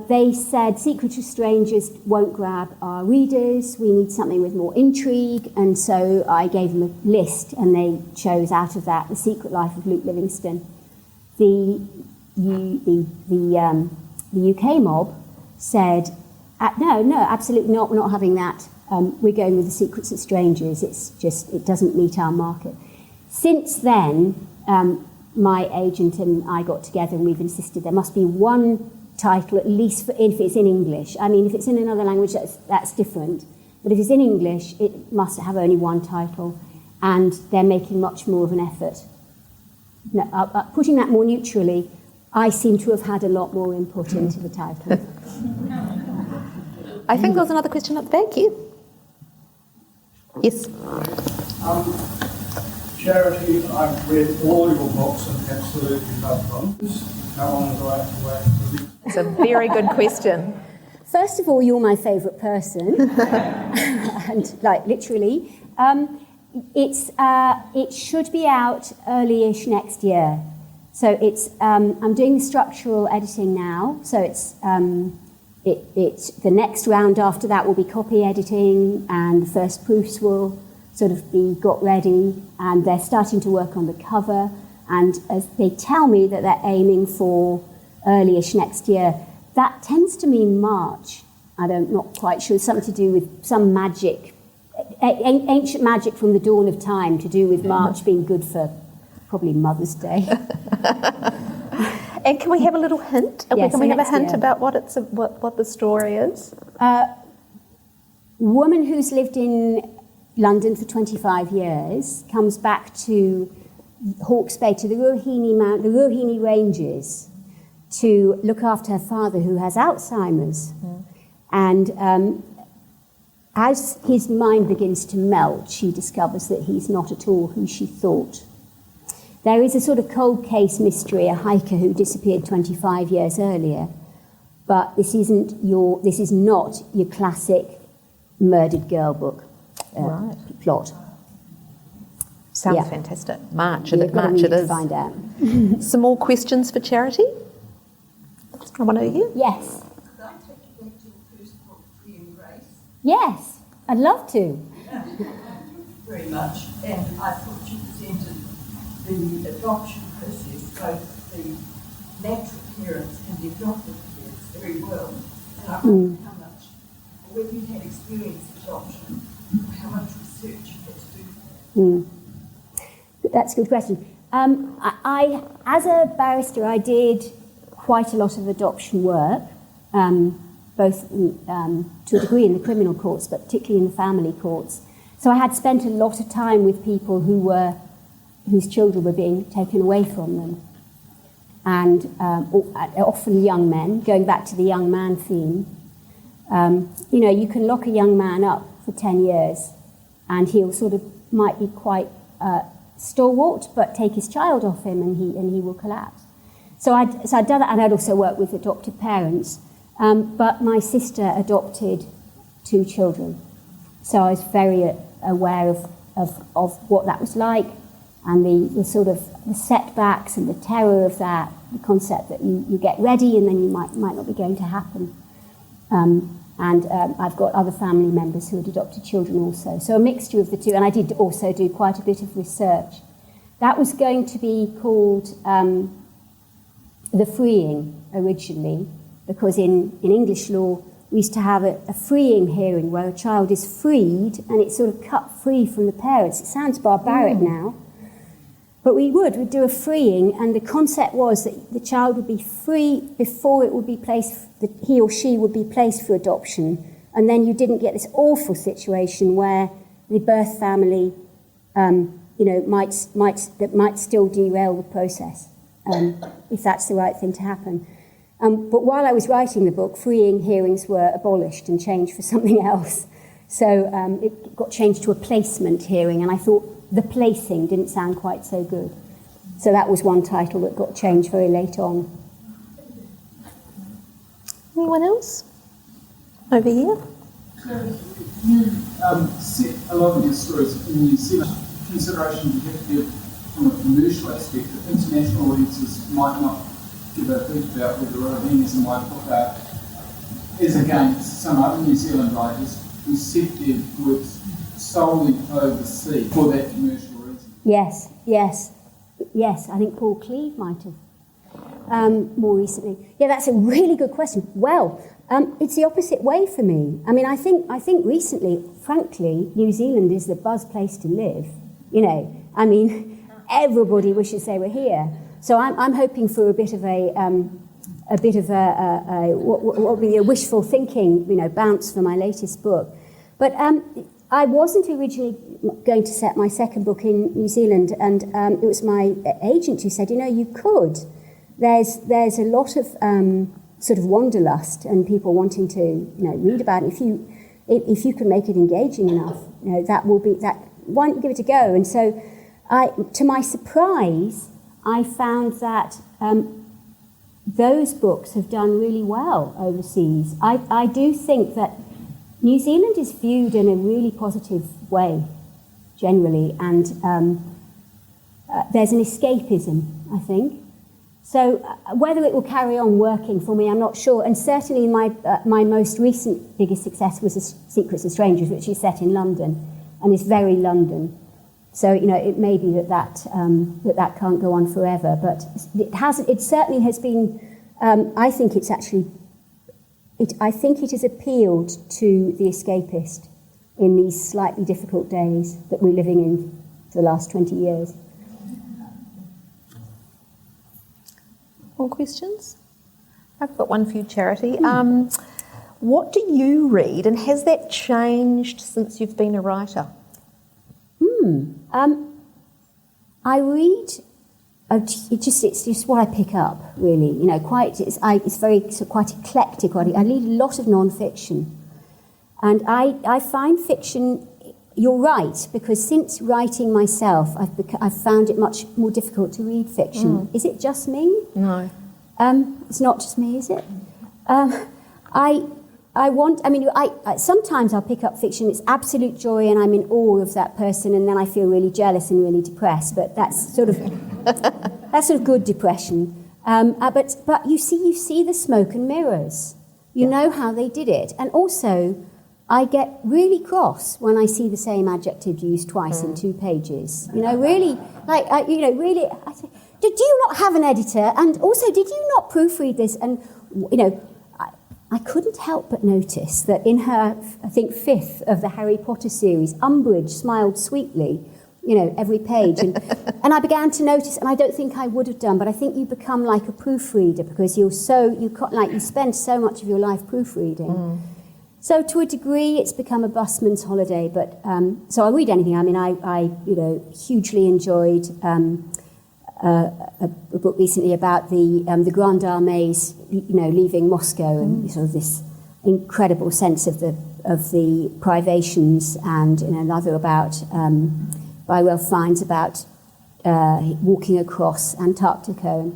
they said Secret of Strangers won't grab our readers, we need something with more intrigue, and so I gave them a list, and they chose out of that The Secret Life of Luke Livingstone. The UK mob said, no, absolutely not, we're not having that. We're going with The Secrets of Strangers. It doesn't meet our market. Since then, my agent and I got together and we've insisted there must be one title, at least if it's in English. I mean, if it's in another language, that's different. But if it's in English, it must have only one title, and they're making much more of an effort. Now, putting that more neutrally, I seem to have had a lot more input into the title. I think there's another question up the back here. Yes. Charity, I've read all your books and absolutely love them. How long do I have to wait for these? It's a very good question. First of all, you're my favourite person, and literally, it should be out early-ish next year. So I'm doing the structural editing now. So it's the next round after that will be copy editing, and the first proofs will sort of be got ready, and they're starting to work on the cover. And as they tell me that they're aiming for early-ish next year, that tends to mean March. I'm not quite sure. It's something to do with some magic, ancient magic from the dawn of time, to do with March being good for probably Mother's Day. And can we have a little hint? Yes, can we have a hint year. about what the story is? Woman who's lived in London for 25 years comes back to Hawke's Bay, to the Rohini Ranges, to look after her father who has Alzheimer's. And as his mind begins to melt, she discovers that he's not at all who she thought. There is a sort of cold case mystery, a hiker who disappeared 25 years earlier, but this is not your classic murdered girl book plot. Sounds fantastic. March You've it got to March read it to is. find out. Some more questions for Charity? One over here. Yes. Could I take you back to the first book, Free and Grace? Yes, I'd love to. Very much. And I thought you presented the adoption process, both the natural parents and the adopted parents, very well. And I wonder how much, when you had experienced adoption, how much research you had to do for that. That's a good question. I, as a barrister, I did quite a lot of adoption work, both to a degree in the criminal courts, but particularly in the family courts. So I had spent a lot of time with people whose children were being taken away from them. And often young men, going back to the young man theme, you can lock a young man up for 10 years and he'll might be quite stalwart, but take his child off him and he will collapse. So I'd done that, and I'd also worked with adopted parents. But my sister adopted 2 children. So I was very aware of what that was like, and the setbacks and the terror of that, the concept that you get ready and then you might not be going to happen. I've got other family members who had adopted children also. So a mixture of the two, and I did also do quite a bit of research. That was going to be called the freeing originally, because in English law we used to have a freeing hearing where a child is freed and it's sort of cut free from the parents. It sounds barbaric now, but we'd do a freeing, and the concept was that the child would be free before it would be placed, that he or she would be placed for adoption, and then you didn't get this awful situation where the birth family, might still derail the process, if that's the right thing to happen. But while I was writing the book, freeing hearings were abolished and changed for something else. So it got changed to a placement hearing, and I thought the placing didn't sound quite so good. So that was one title that got changed very late on. Anyone else? Over here? You set a lot of your stories in New Zealand. Consideration you have to give from a commercial aspect that international audiences might not give a hoot about whether Rohingyas and Waipuka is against some other New Zealand writers who set their works solely overseas for that commercial reason. Yes. I think Paul Cleave might have more recently. Yeah, that's a really good question. Well, it's the opposite way for me. I mean, I think recently, frankly, New Zealand is the buzz place to live. Everybody wishes they were here. So I'm hoping for a bit of what would be a wishful thinking, bounce for my latest book. But I wasn't originally going to set my second book in New Zealand, and it was my agent who said, you could. There's a lot of sort of wanderlust and people wanting to read about it. If you can make it engaging enough, that will be that. Why don't you give it a go? And so, to my surprise, I found that those books have done really well overseas. I do think that New Zealand is viewed in a really positive way, generally, and there's an escapism, I think. So whether it will carry on working for me, I'm not sure. And certainly my most recent biggest success was Secrets of Strangers, which is set in London and is very London. So, it may be that can't go on forever, but it certainly has been, I think it has appealed to the escapist in these slightly difficult days that we're living in for the last 20 years. More questions? I've got one for you, Charity. What do you read, and has that changed since you've been a writer? I read. It's just what I pick up, really. It's very quite eclectic. I read a lot of non-fiction, and I find fiction. You're right, because since writing myself, I've found it much more difficult to read fiction. Is it just me? No. It's not just me, is it? Sometimes I'll pick up fiction, it's absolute joy and I'm in awe of that person, and then I feel really jealous and really depressed, but that's sort of good depression. But you see the smoke and mirrors. You know how they did it. And also, I get really cross when I see the same adjective used twice in 2 pages. You know, really, like, really, I say, did you not have an editor? And also, did you not proofread this? And, you know, I couldn't help but notice that in her, I think, 5th of the Harry Potter series, Umbridge smiled sweetly, you know, every page. And I began to notice, and I don't think I would have done, but I think you become like a proofreader because you spend so much of your life proofreading. So to a degree, it's become a busman's holiday. But so I'll read anything. I mean, I hugely enjoyed a book recently about the Grand Armées, leaving Moscow, and sort of this incredible sense of the privations, and another about by Ralph Fiennes about walking across Antarctica.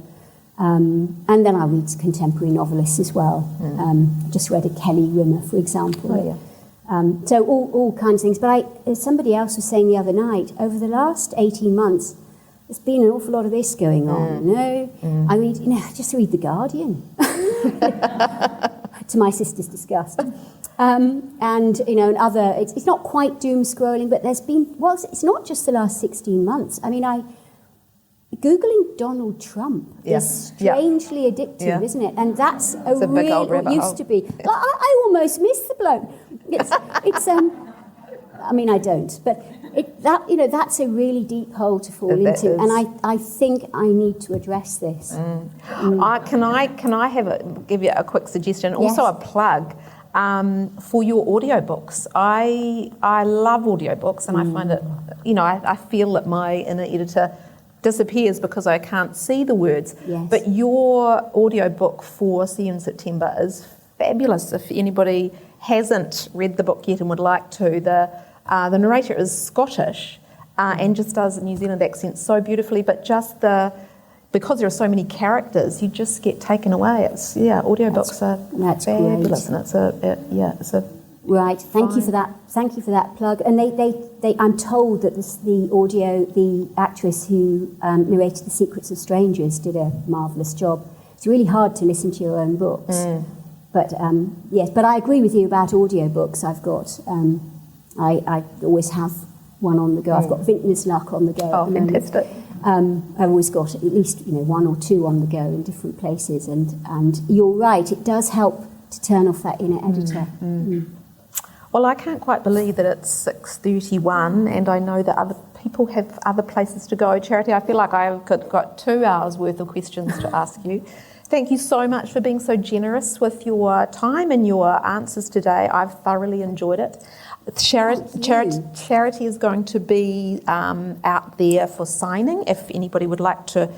And then I read contemporary novelists as well. Just read a Kelly Rimmer, for example. So all kinds of things. But as somebody else was saying the other night, over the last 18 months, there's been an awful lot of this going on. I read, just read The Guardian, to my sister's disgust. And other, it's not quite doom scrolling, but there's been, it's not just the last 16 months. I mean, Googling Donald Trump is strangely addictive, isn't it? And that's a big old rabbit hole. Used to be. I almost miss the bloke. I mean, I don't, but that's a really deep hole to fall into, and I think I need to address this. Can I give you a quick suggestion? Also a plug for your audiobooks. I love audiobooks, and I find it, I feel that my inner editor disappears because I can't see the words. Yes. But your audiobook for See You in September is fabulous. If anybody hasn't read the book yet and would like to, the narrator is Scottish and just does a New Zealand accent so beautifully, but just because there are so many characters, you just get taken away. Audiobooks are fabulous, great. And it's a right. Thank you for that. Thank you for that plug. And they I'm told that the actress who narrated The Secrets of Strangers did a marvellous job. It's really hard to listen to your own books. But yes, but I agree with you about audiobooks. I've got, I always have one on the go. I've got Vintner's Luck on the go. Oh, fantastic. I've always got at least 1 or 2 on the go in different places. And you're right, it does help to turn off that inner editor. Well, I can't quite believe that it's 6:31, and I know that other people have other places to go. Charity, I feel like I've got 2 hours worth of questions to ask you. Thank you so much for being so generous with your time and your answers today. I've thoroughly enjoyed it. Charity is going to be out there for signing if anybody would like to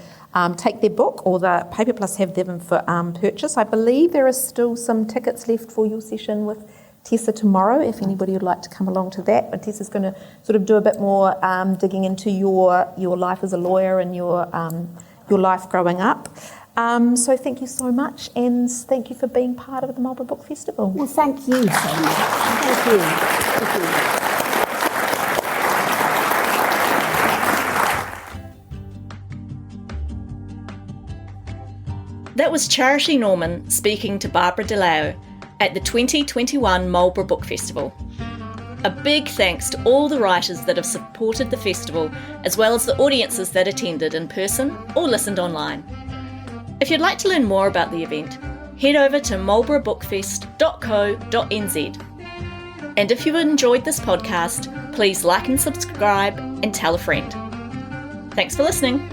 take their book, or the Paper Plus have them for purchase. I believe there are still some tickets left for your session with Tessa tomorrow, if anybody would like to come along to that. But Tessa's going to sort of do a bit more digging into your life as a lawyer and your life growing up. So thank you so much, and thank you for being part of the Marlborough Book Festival. Well, thank you so much. Thank you. That was Charity Norman speaking to Barbara DeLao at the 2021 Marlborough Book Festival. A big thanks to all the writers that have supported the festival, as well as the audiences that attended in person or listened online. If you'd like to learn more about the event, head over to marlboroughbookfest.co.nz. And if you've enjoyed this podcast, please like and subscribe and tell a friend. Thanks for listening.